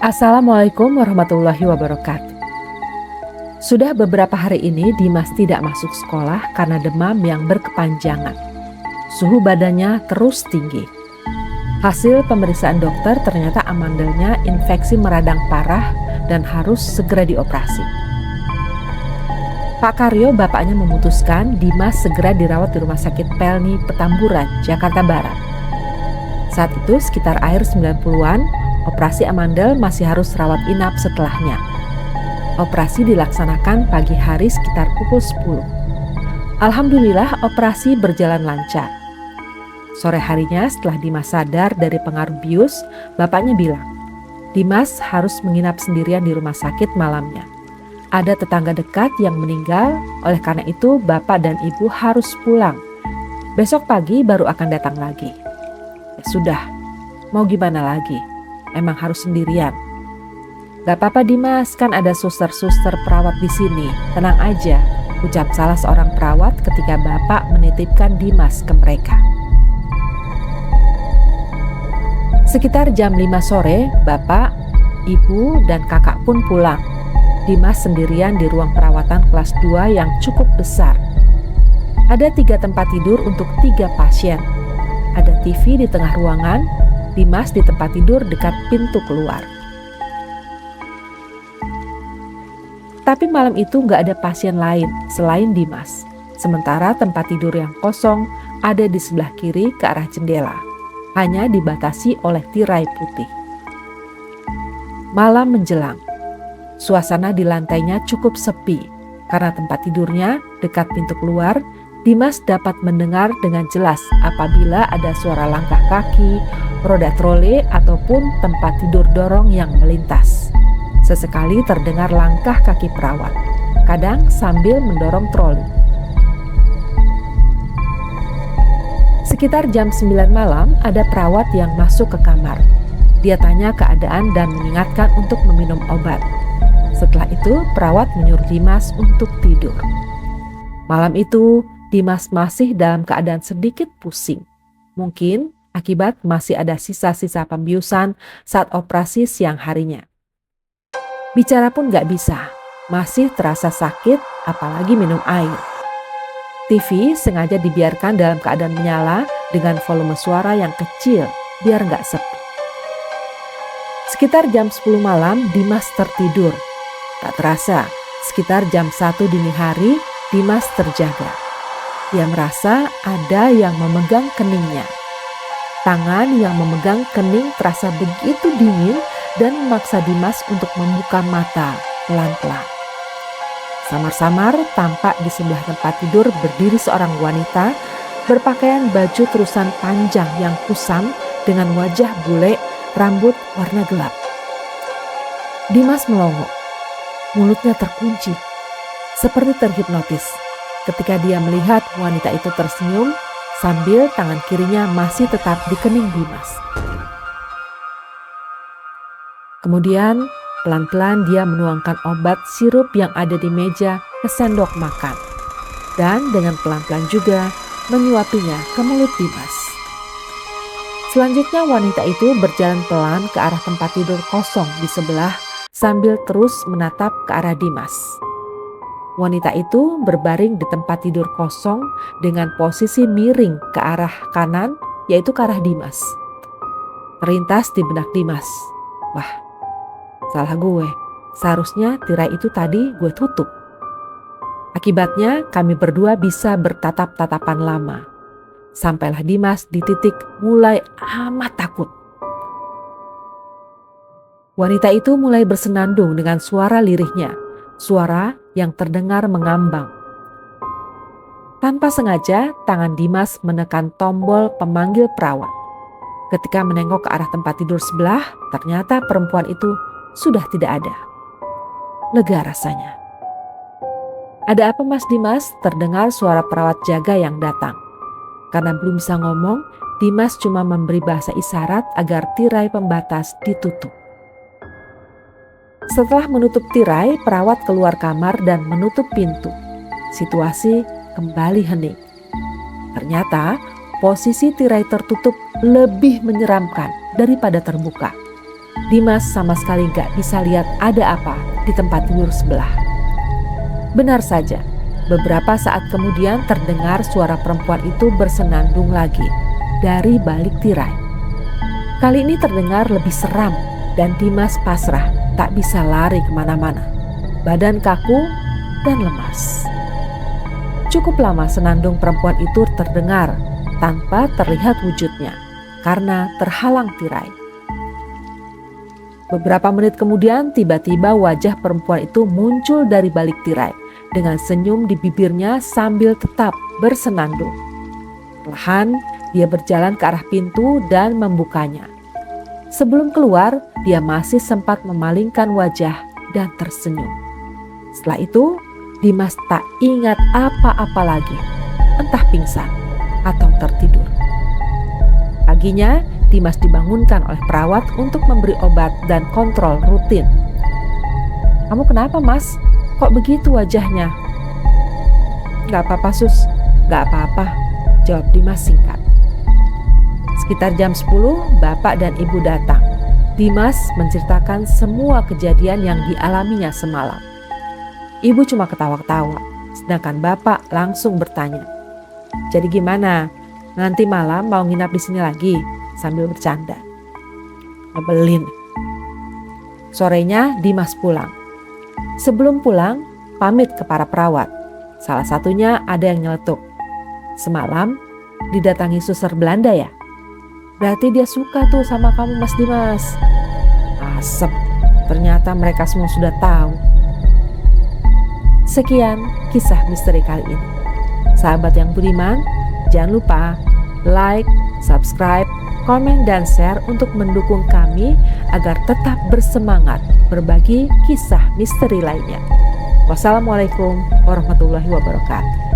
Assalamualaikum warahmatullahi wabarakatuh. Sudah beberapa hari ini Dimas tidak masuk sekolah karena demam yang berkepanjangan. Suhu badannya terus tinggi. Hasil pemeriksaan dokter ternyata amandelnya infeksi meradang parah dan harus segera dioperasi. Pak Karyo, bapaknya, memutuskan Dimas segera dirawat di Rumah Sakit Pelni Petamburan, Jakarta Barat. Saat itu sekitar akhir 90-an, operasi amandel masih harus rawat inap setelahnya. Operasi dilaksanakan pagi hari sekitar pukul 10. Alhamdulillah operasi berjalan lancar. Sore harinya setelah Dimas sadar dari pengaruh bius, bapaknya bilang, Dimas harus menginap sendirian di rumah sakit malamnya. Ada tetangga dekat yang meninggal, oleh karena itu bapak dan ibu harus pulang. Besok pagi baru akan datang lagi. Ya sudah, mau gimana lagi? Emang harus sendirian. Gak apa-apa Dimas, kan ada suster-suster perawat di sini. Tenang aja, ucap salah seorang perawat ketika bapak menitipkan Dimas ke mereka. Sekitar jam 5 sore, bapak, ibu, dan kakak pun pulang. Dimas sendirian di ruang perawatan kelas 2 yang cukup besar. Ada 3 tempat tidur untuk 3 pasien. Ada TV di tengah ruangan, Dimas di tempat tidur dekat pintu keluar. Tapi malam itu gak ada pasien lain selain Dimas. Sementara tempat tidur yang kosong ada di sebelah kiri ke arah jendela. Hanya dibatasi oleh tirai putih. Malam menjelang. Suasana di lantainya cukup sepi. Karena tempat tidurnya dekat pintu keluar, Dimas dapat mendengar dengan jelas apabila ada suara langkah kaki, roda trole, ataupun tempat tidur dorong yang melintas. Sesekali terdengar langkah kaki perawat, kadang sambil mendorong troli. Sekitar jam 9 malam ada perawat yang masuk ke kamar. Dia tanya keadaan dan mengingatkan untuk meminum obat. Setelah itu perawat menyuruh Dimas untuk tidur. Malam itu Dimas masih dalam keadaan sedikit pusing. Mungkin akibat masih ada sisa-sisa pembiusan saat operasi siang harinya. Bicara pun gak bisa, masih terasa sakit apalagi minum air. TV sengaja dibiarkan dalam keadaan menyala dengan volume suara yang kecil biar gak sepi. Sekitar jam 10 malam Dimas tertidur. Tak terasa, sekitar jam 1 dini hari Dimas terjaga. Dia merasa ada yang memegang keningnya. Tangan yang memegang kening terasa begitu dingin dan memaksa Dimas untuk membuka mata pelan-pelan. Samar-samar tampak di sebelah tempat tidur berdiri seorang wanita berpakaian baju terusan panjang yang kusam dengan wajah bule, rambut warna gelap. Dimas melongo, mulutnya terkunci, seperti terhipnotis. Ketika dia melihat wanita itu tersenyum sambil tangan kirinya masih tetap di kening Dimas. Kemudian pelan-pelan dia menuangkan obat sirup yang ada di meja ke sendok makan. Dan dengan pelan-pelan juga menyuapinya ke mulut Dimas. Selanjutnya wanita itu berjalan pelan ke arah tempat tidur kosong di sebelah sambil terus menatap ke arah Dimas. Wanita itu berbaring di tempat tidur kosong dengan posisi miring ke arah kanan, yaitu ke arah Dimas. Terlintas di benak Dimas, wah, salah gue. Seharusnya tirai itu tadi gue tutup. Akibatnya kami berdua bisa bertatap-tatapan lama. Sampailah Dimas di titik mulai amat takut. Wanita itu mulai bersenandung dengan suara lirihnya. Suara yang terdengar mengambang. Tanpa sengaja, tangan Dimas menekan tombol pemanggil perawat. Ketika menengok ke arah tempat tidur sebelah, ternyata perempuan itu sudah tidak ada. Lega rasanya. Ada apa Mas Dimas? Terdengar suara perawat jaga yang datang. Karena belum bisa ngomong, Dimas cuma memberi bahasa isyarat agar tirai pembatas ditutup. Setelah menutup tirai, perawat keluar kamar dan menutup pintu. Situasi kembali hening. Ternyata posisi tirai tertutup lebih menyeramkan daripada terbuka. Dimas sama sekali gak bisa lihat ada apa di tempat tidur sebelah. Benar saja, beberapa saat kemudian terdengar suara perempuan itu bersenandung lagi dari balik tirai. Kali ini terdengar lebih seram dan Dimas pasrah, tak bisa lari kemana-mana. Badan kaku dan lemas. Cukup lama senandung perempuan itu terdengar tanpa terlihat wujudnya karena terhalang tirai. Beberapa menit kemudian tiba-tiba wajah perempuan itu muncul dari balik tirai dengan senyum di bibirnya sambil tetap bersenandung. Perlahan dia berjalan ke arah pintu dan membukanya. Sebelum keluar, dia masih sempat memalingkan wajah dan tersenyum. Setelah itu, Dimas tak ingat apa-apa lagi, entah pingsan atau tertidur. Paginya, Dimas dibangunkan oleh perawat untuk memberi obat dan kontrol rutin. "Kamu kenapa, Mas? Kok begitu wajahnya?" "Gak apa-apa, Sus. Gak apa-apa," jawab Dimas singkat. Sekitar jam 10, bapak dan ibu datang. Dimas menceritakan semua kejadian yang dialaminya semalam. Ibu cuma ketawa-ketawa, sedangkan bapak langsung bertanya, "Jadi gimana? Nanti malam mau nginap di sini lagi?" sambil bercanda. Ngebelin. Sorenya Dimas pulang. Sebelum pulang, pamit ke para perawat. Salah satunya ada yang nyeletuk, "Semalam didatangi suster Belanda ya? Berarti dia suka tuh sama kamu, Mas Dimas." Asep, ternyata mereka semua sudah tahu. Sekian kisah misteri kali ini. Sahabat yang budiman, jangan lupa like, subscribe, komen, dan share untuk mendukung kami agar tetap bersemangat berbagi kisah misteri lainnya. Wassalamualaikum warahmatullahi wabarakatuh.